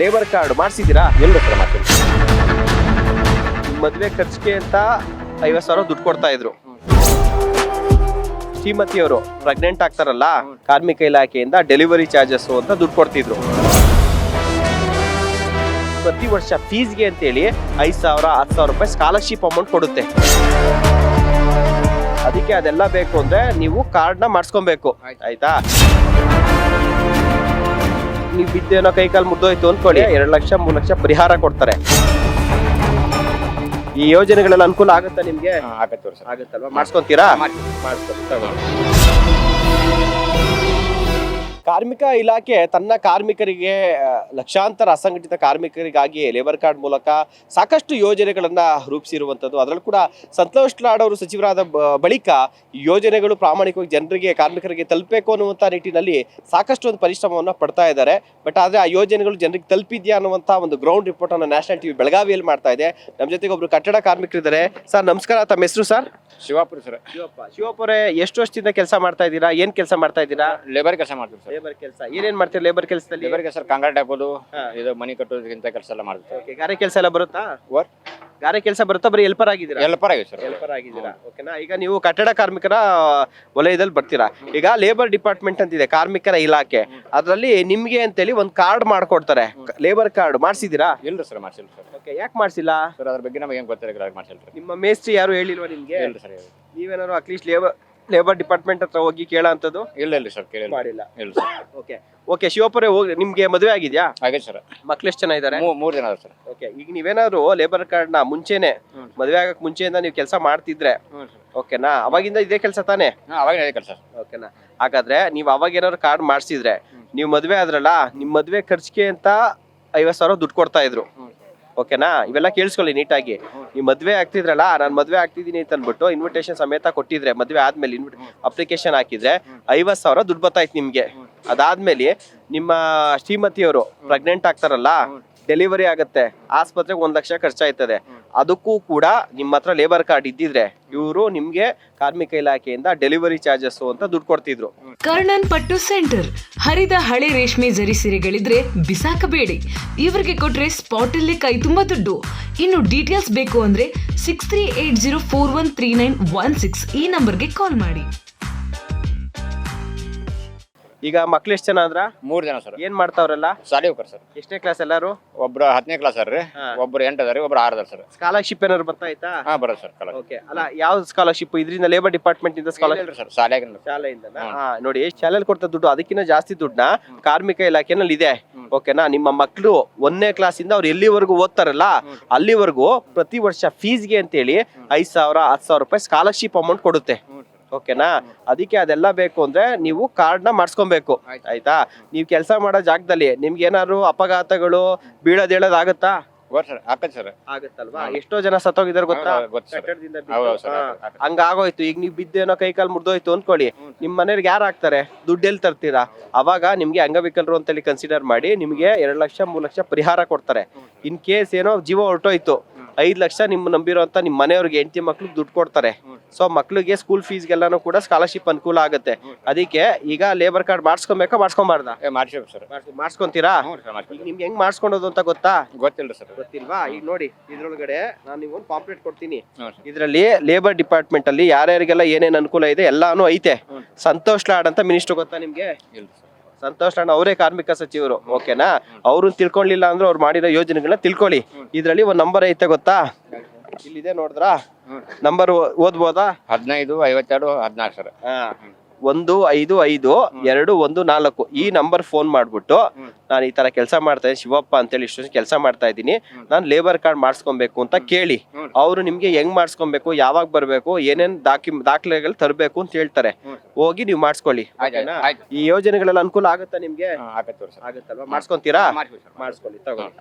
Labour card ಮಾಡಿಸಿದ್ದೀರಾ? ಇಲ್ಲ sir ಮಾಡ್ತೀನಿ. ಮದುವೆ ಖರ್ಚಿಗೆ ಅಂತ 50,000 ದುಡ್ಡು ಕೊಡ್ತಾ ಇದ್ರು. ಶ್ರೀಮತಿಯವರು ಪ್ರೆಗ್ನೆಂಟ್ ಆಗ್ತಾರಲ್ಲ, ಕಾರ್ಮಿಕ ಇಲಾಖೆಯಿಂದ ಡೆಲಿವರಿ ಚಾರ್ಜಸ್ ಅಂತ ದುಡ್ಡು ಕೊಡ್ತಿದ್ರು. ಪ್ರತಿ ವರ್ಷ ಫೀಸ್ಗೆ ಅಂತೇಳಿ 5,000 10,000 ರೂಪಾಯಿ ಸ್ಕಾಲರ್ಶಿಪ್ ಅಮೌಂಟ್ ಕೊಡುತ್ತೆ. ಅದಕ್ಕೆ ಅದೆಲ್ಲ ಬೇಕು ಅಂದ್ರೆ ನೀವು ಕಾರ್ಡ್ನ ಮಾಡಿಸ್ಕೊಬೇಕು, ಆಯ್ತಾ? ನೀವು ಬಿದ್ದೇನೋ ಕೈ ಕಾಲು ಮುರಿದೋಯ್ತು ಅಂದ್ಕೊಳ್ಳಿ, 2 ಲಕ್ಷ 3 ಲಕ್ಷ ಪರಿಹಾರ ಕೊಡ್ತಾರೆ. ಈ ಯೋಜನೆಗಳೆಲ್ಲ ಅನುಕೂಲ ಆಗುತ್ತಾ ನಿಮ್ಗೆ? ಆಗತ್ತೆ ಸರ್. ಆಗುತ್ತಲ್ವಾ? ಮಾಡಿಸ್ಕೊಂತೀರಾ? ಕಾರ್ಮಿಕ ಇಲಾಖೆ ತನ್ನ ಕಾರ್ಮಿಕರಿಗೆ, ಲಕ್ಷಾಂತರ ಅಸಂಘಟಿತ ಕಾರ್ಮಿಕರಿಗಾಗಿ ಲೇಬರ್ ಕಾರ್ಡ್ ಮೂಲಕ ಸಾಕಷ್ಟು ಯೋಜನೆಗಳನ್ನ ರೂಪಿಸಿರುವಂಥದ್ದು. ಅದರಲ್ಲೂ ಕೂಡ ಸಂತೋಷ್ ಲಾಡ್ ಅವರು ಸಚಿವರಾದ ಬಳಿಕ ಈ ಯೋಜನೆಗಳು ಪ್ರಾಮಾಣಿಕವಾಗಿ ಜನರಿಗೆ, ಕಾರ್ಮಿಕರಿಗೆ ತಲುಪಬೇಕು ಅನ್ನುವಂಥ ನಿಟ್ಟಿನಲ್ಲಿ ಸಾಕಷ್ಟು ಒಂದು ಪರಿಶ್ರಮವನ್ನು ಪಡ್ತಾ ಇದ್ದಾರೆ. ಬಟ್ ಆದರೆ ಆ ಯೋಜನೆಗಳು ಜನರಿಗೆ ತಲುಪಿದ್ಯಾ ಅನ್ನುವಂಥ ಒಂದು ಗ್ರೌಂಡ್ ರಿಪೋರ್ಟ್ ಅನ್ನು ನ್ಯಾಷನಲ್ ಟಿವಿ ಬೆಳಗಾವಿಯಲ್ಲಿ ಮಾಡ್ತಾ ಇದೆ. ನಮ್ಮ ಜೊತೆಗೆ ಒಬ್ರು ಕಟ್ಟಡ ಕಾರ್ಮಿಕರಿದ್ದಾರೆ. ಸರ್ ನಮಸ್ಕಾರ, ತಮ್ಮ ಹೆಸರು ಸರ್? ಶಿವಾಪುರ ಸರ್. ಶಿವಪ್ಪರೇ, ಎಷ್ಟು ವರ್ಷದಿಂದ ಕೆಲಸ ಮಾಡ್ತಾ ಇದ್ದೀರಾ? ಏನ್ ಕೆಲಸ ಮಾಡ್ತಾ ಇದ್ದೀರಾ? ಲೇಬರ್ ಕೆಲಸ ಮಾಡ್ತೀವಿ ಸರ್. ಲೇಬರ್ ಕೆಲಸ ಏನೇನ್ ಮಾಡ್ತೀರಿ ಲೇಬರ್ ಕೆಲಸದಲ್ಲಿ? ಲೇಬರ್ ಕೆಲಸ ಕಾಂಕ್ರೀಟ್ ಹಾಕೋದು, ಇದು ಮನಿ ಕಟ್ಟೋದಕ್ಕಿಂತ ಕೆಲಸ ಎಲ್ಲ ಮಾಡ್ತೀವಿ. ಗಾರೆ ಕೆಲಸ ಎಲ್ಲ ಬರುತ್ತಾ? ವರ್ಕ್ ಗಾರೆ ಕೆಲಸ ಬರುತ್ತಾ? ಬರೀ ಹೆಲ್ಪರ್ ಆಗಿದ್ದೀರಾ? ಹೆಲ್ಪರ್ ಆಗಿದೆ ಸರ್. ಹೆಲ್ಪರ್ ಆಗಿದ್ದೀರಾ, ಓಕೆನಾ? ಈಗ ನೀವು ಕಟ್ಟಡ ಕಾರ್ಮಿಕರ ವಲಯದಲ್ಲಿ ಬರ್ತೀರಾ. ಈಗ ಲೇಬರ್ ಡಿಪಾರ್ಟ್ಮೆಂಟ್ ಅಂತಿದೆ, ಕಾರ್ಮಿಕರ ಇಲಾಖೆ. ಅದರಲ್ಲಿ ನಿಮ್ಗೆ ಅಂತೇಳಿ ಒಂದು ಕಾರ್ಡ್ ಮಾಡ್ಕೊಡ್ತಾರೆ, ಲೇಬರ್ ಕಾರ್ಡ್. ಮಾಡಿಸಿದ್ದೀರಾ? ಇಲ್ಲ ಸರ್, ಮಾಡ್ಸಿಲ್ಲ ಸರ್. ಓಕೆ, ಯಾಕೆ ಮಾಡಿಸಿಲ್ಲ ಸರ್? ಅದ್ರ ಬಗ್ಗೆ ನಮಗೆ ಹೆಂಗ್ ಗೊತ್ತಿಲ್ಲ, ಮಾಡ್ಸಿಲ್ಲ ಸರ್. ನಿಮ್ಮ ಮೇಸ್ತ್ರಿ ಯಾರು ಹೇಳಿಲ್ವಾ ನಿಮ್ಗೆ? ಇಲ್ಲ ಸರ್. ನೀವೇನಾದ್ರು ಅಟ್ಲೀಸ್ಟ್ ಲೇಬರ್ ಡಿಪಾರ್ಟ್ಮೆಂಟ್ ಹತ್ರ ಹೋಗಿ ಕೇಳೋ ಅಂತದ್ದು ಇಲ್ಲ ಸರ್, ಕೇಳಿಲ್ಲ. ಮಾಡಿಲ್ಲ. ಇಲ್ಲ ಸರ್. ಓಕೆ ಶಿವಪುರೇ, ಹೋಗಿ ನಿಮ್ಗೆ ಮದುವೆ ಆಗಿದ್ಯಾ? ಹಾಗೆ ಸರ್. ಮಕ್ಳು ಎಷ್ಟು ಜನ ಇದ್ದಾರೆ? 3 ಜನ ಸರ್. ಓಕೆ, ಈಗ ನೀವೇನಾದ್ರು ಲೇಬರ್ ಕಾರ್ಡ್ ನ ಮುಂಚೆನೆ, ಮದುವೆ ಆಗಕ್ ಮುಂಚೆಯಿಂದ ನೀವು ಕೆಲಸ ಮಾಡ್ತಿದ್ರೆ, ಓಕೆನಾ? ಅವಾಗಿಂದ ಇದೇ ಕೆಲಸ ತಾನೇ? ಅವಾಗ ಅದೇ ಕೆಲಸ. ಓಕೆನಾ? ಹಾಗಾದ್ರೆ ನೀವು ಅವಾಗ ಏನಾದ್ರು ಕಾರ್ಡ್ ಮಾಡಿಸಿದ್ರೆ, ನೀವು ಮದುವೆ ಆದ್ರಲ್ಲ, ನಿಮ್ ಮದುವೆ ಖರ್ಚಿಗೆ ಅಂತ 50,000 ದುಡ್ಡು ಕೊಡ್ತಾ ಇದ್ರು, ಓಕೆನಾ? ಇವೆಲ್ಲ ಕೇಳಿಸ್ಕೊಳ್ಳಿ ನೀಟಾಗಿ. ನೀವು ಮದುವೆ ಆಗ್ತಿದ್ರಲ್ಲ, ನಾನು ಮದುವೆ ಆಗ್ತಿದ್ದೀನಿ ಅಂತ ಅಂದ್ಬಿಟ್ಟು ಇನ್ವಿಟೇಷನ್ ಸಮೇತ ಕೊಟ್ಟಿದ್ರೆ, ಮದುವೆ ಆದ್ಮೇಲೆ ಅಪ್ಲಿಕೇಶನ್ ಹಾಕಿದ್ರೆ 50,000 ದುಡ್ಡು ಬರ್ತಾಯ್ತು ನಿಮ್ಗೆ. ಅದಾದ್ಮೇಲೆ ನಿಮ್ಮ ಶ್ರೀಮತಿಯವರು ಪ್ರೆಗ್ನೆಂಟ್ ಆಗ್ತಾರಲ್ಲ, ಡೆಲಿವರಿ ಆಗುತ್ತೆ, ಆಸ್ಪತ್ರೆಗೆ 1 ಲಕ್ಷ ಖರ್ಚಾಯ್ತದೆ. ಅದಕ್ಕೂ ಕೂಡ ನಿಮ್ಮ ಹತ್ರ ಲೇಬರ್ ಕಾರ್ಡ್ ಇದ್ದಿದ್ರೆ ಇವರು ನಿಮ್ಗೆ ಕಾರ್ಮಿಕ ಇಲಾಖೆಯಿಂದ ಡೆಲಿವರಿ ಚಾರ್ಜಸ್ ಅಂತ ದುಡ್ಡು ಕೊಡ್ತಿದ್ರು. ಕರ್ಣನ್ ಪಟ್ಟು ಸೆಂಟರ್. ಹರಿದ ಹಳೆ ರೇಷ್ಮೆ ಜರಿ ಸೀರೆಗಳಿದ್ರೆ ಬಿಸಾಕಬೇಡಿ, ಇವರಿಗೆ ಕೊಟ್ರೆ ಸ್ಪಾಟ್ ಅಲ್ಲೇ ಕೈ ತುಂಬಾ ದುಡ್ಡು. ಇನ್ನು ಡೀಟೇಲ್ಸ್ ಬೇಕು ಅಂದ್ರೆ 6380413916 ಈ ನಂಬರ್ಗೆ ಕಾಲ್ ಮಾಡಿ. ಈಗ ಮಕ್ಳು ಎಷ್ಟು ಜನ ಅಂದ್ರ? 3 ಜನ ಸರ್. ಏನ್ ಮಾಡ್ತಾವ್ರಲ್ಲ? ಶಾಲೆ ಹೋಗ್ತಾರೆ ಸರ್. ಎಷ್ಟನೇ ಕ್ಲಾಸ್ ಎಲ್ಲಾರು? ಒಬ್ರು 10ನೇ ಕ್ಲಾಸ್ ರೀ, ಒಬ್ರು 8 ಅದಾರಿ, ಒಬ್ರು 6 ಅದಾರ ಸರ್. ಸ್ಕಾಲರ್ಶಿಪ್ ಏನಾದ್ರು ಬರ್ತಾ ಇತ್ತಾ? ಬರೋದು ಸರ್. ಓಕೆ, ಅಲ್ಲ ಯಾವ ಸ್ಕಾಲರ್ಶಿಪ್? ಇದರಿಂದ ಲೇಬರ್ ಡಿಪಾರ್ಟ್ಮೆಂಟ್ ಇಂದ ಸ್ಕಾಲರ್ಶಿಪ್ ಸರ್, ಶಾಲೆಗಿಂದ. ಶಾಲೆಯಿಂದ ನೋಡಿ, ಶಾಲೆಯಲ್ಲಿ ಕೊಡ್ತಾ ದುಡ್ಡು ಅದಕ್ಕಿಂತ ಜಾಸ್ತಿ ದುಡ್ಡನ್ನ ಕಾರ್ಮಿಕ ಇಲಾಖೆನಲ್ಲಿ ಇದೆ, ಓಕೆನಾ? ನಿಮ್ಮ ಮಕ್ಕಳು 1ನೇ ಕ್ಲಾಸ್ ಇಂದ ಅವ್ರು ಎಲ್ಲಿವರೆಗೂ ಓದ್ತಾರಲ್ಲ ಅಲ್ಲಿವರೆಗೂ ಪ್ರತಿ ವರ್ಷ ಫೀಸ್ಗೆ ಅಂತೇಳಿ 5,000 10,000 ರೂಪಾಯಿ ಸ್ಕಾಲರ್ಶಿಪ್ ಅಮೌಂಟ್ ಕೊಡುತ್ತೆ, ಓಕೆನಾ? ಅದಕ್ಕೆ ಅದೆಲ್ಲ ಬೇಕು ಅಂದ್ರೆ ನೀವು ಕಾರ್ಡ್ನ ಮಾಡಿಸ್ಕೊಬೇಕು, ಆಯ್ತಾ? ನೀವು ಕೆಲಸ ಮಾಡೋ ಜಾಗದಲ್ಲಿ ನಿಮ್ಗೆ ಏನಾದ್ರು ಅಪಘಾತಗಳು, ಬೀಳೋದೇಳೋದು ಆಗುತ್ತಾ? ಸರ್ ಆಗುತ್ತಲ್ವಾ? ಎಷ್ಟೋ ಜನ ಸತ್ತೋಗಿದಾರೆ ಗೊತ್ತಾ? ಹಂಗಾಗೋಯ್ತು. ಈಗ ನೀವು ಬಿದ್ದೇನೋ ಕೈ ಕಾಲು ಮುರಿದೋಯ್ತು ಅಂದ್ಕೊಳ್ಳಿ, ನಿಮ್ ಮನೆಯವ್ರಿಗೆ ಯಾರು ಹಾಕ್ತಾರೆ? ದುಡ್ಡು ಎಲ್ಲಿ ತರ್ತೀರಾ? ಅವಾಗ ನಿಮ್ಗೆ ಅಂಗವಿಕಲರು ಅಂತೇಳಿ ಕನ್ಸಿಡರ್ ಮಾಡಿ ನಿಮ್ಗೆ 2 ಲಕ್ಷ 3 ಲಕ್ಷ ಪರಿಹಾರ ಕೊಡ್ತಾರೆ. ಇನ್ ಕೇಸ್ ಏನೋ ಜೀವ ಹೊರಟೋಯ್ತು, 5 ಲಕ್ಷ ನಿಮ್ ನಂಬಿರೋಂತ ನಿಮ್ ಮನೆಯವ್ರಿಗೆ, ಹೆಂಡತಿ ಮಕ್ಳಿಗೆ ದುಡ್ಡು ಕೊಡ್ತಾರೆ. ಸೊ ಮಕ್ಳಿಗೆ ಸ್ಕೂಲ್ ಫೀಸ್ಗೆಲ್ಲಾನು ಕೂಡ ಸ್ಕಾಲರ್ಶಿಪ್ ಅನುಕೂಲ ಆಗುತ್ತೆ. ಅದಕ್ಕೆ ಈಗ ಲೇಬರ್ ಕಾರ್ಡ್ ಮಾಡಿಸ್ಕೊಬೇಕಾ ಮಾಡಿಸ್ಕೊಂಬಾರ್ದಾ? ಮಾಡಿಸ್ಕೊಂತೀರಾ? ನಿಮ್ಗೆ ಹೆಂಗ್ ಮಾಡಿಸ್ಕೊಂಡೋದು ಅಂತ ಗೊತ್ತಾ? ಗೊತ್ತಿಲ್ಲ ಸರ್. ಗೊತ್ತಿಲ್ವಾ? ಈಗ ನೋಡಿ, ಇದ್ರೊಳಗಡೆ ನಾನು ನಿಮ್ಗೊಂದು ಪಾಂಪ್ಲೆಟ್ ಕೊಡ್ತೀನಿ. ಇದ್ರಲ್ಲಿ ಲೇಬರ್ ಡಿಪಾರ್ಟ್ಮೆಂಟ್ ಅಲ್ಲಿ ಯಾರ್ಯಾರಿಗೆಲ್ಲ ಏನೇನ್ ಅನುಕೂಲ ಇದೆ ಎಲ್ಲಾನು ಐತೆ. ಸಂತೋಷ್ ಲಾಡ್ ಅಂತ ಮಿನಿಸ್ಟರ್ ಗೊತ್ತಾ ನಿಮ್ಗೆ? ಸಂತೋಷ್ ಲಾಡ್ ಅವರೇ ಕಾರ್ಮಿಕ ಸಚಿವರು, ಓಕೆನಾ? ಅವ್ರನ್ನ ತಿಳ್ಕೊಳ್ಳಿಲ್ಲ ಅಂದ್ರೆ ಅವ್ರು ಮಾಡಿರೋ ಯೋಜನೆಗಳನ್ನ ತಿಳ್ಕೊಳ್ಳಿ. ಇದ್ರಲ್ಲಿ ಒಂದ್ ನಂಬರ್ ಐತೆ ಗೊತ್ತಾ? ಇಲ್ಲಿದೆ, ನೋಡಿದ್ರಾ? ನಂಬರ್ ಓದ್ಬೋದಾ? 15 52 16 ಸರ್. 155214 ಈ ನಂಬರ್ ಫೋನ್ ಮಾಡ್ಬಿಟ್ಟು, ನಾನು ಈ ತರ ಕೆಲಸ ಮಾಡ್ತಾ ಇದ್ದೀನಿ ಶಿವಪ್ಪ ಅಂತೇಳಿ, ಇಷ್ಟು ಕೆಲಸ ಮಾಡ್ತಾ ಇದ್ದೀನಿ, ನಾನು ಲೇಬರ್ ಕಾರ್ಡ್ ಮಾಡಿಸ್ಕೊಬೇಕು ಅಂತ ಕೇಳಿ. ಅವರು ನಿಮ್ಗೆ ಹೆಂಗ್ ಮಾಡಿಸ್ಕೊಬೇಕು, ಯಾವಾಗ ಬರ್ಬೇಕು, ಏನೇನ್ ದಾಖಲೆಗಳು ತರಬೇಕು ಅಂತ ಹೇಳ್ತಾರೆ. ಹೋಗಿ ನೀವು ಮಾಡಿಸ್ಕೊಳ್ಳಿ. ಈ ಯೋಜನೆಗಳೆಲ್ಲ ಅನುಕೂಲ ಆಗುತ್ತಾ ನಿಮ್ಗೆ? ಆಗತ್ತಲ್ವಾ? ಆಗುತ್ತಲ್ವಾ? ಮಾಡಿಸ್ಕೊಂತೀರಾ? ಮಾಡಿಸ್ಕೊಳ್ಳಿ, ತಗೊಳ್ಳಿ.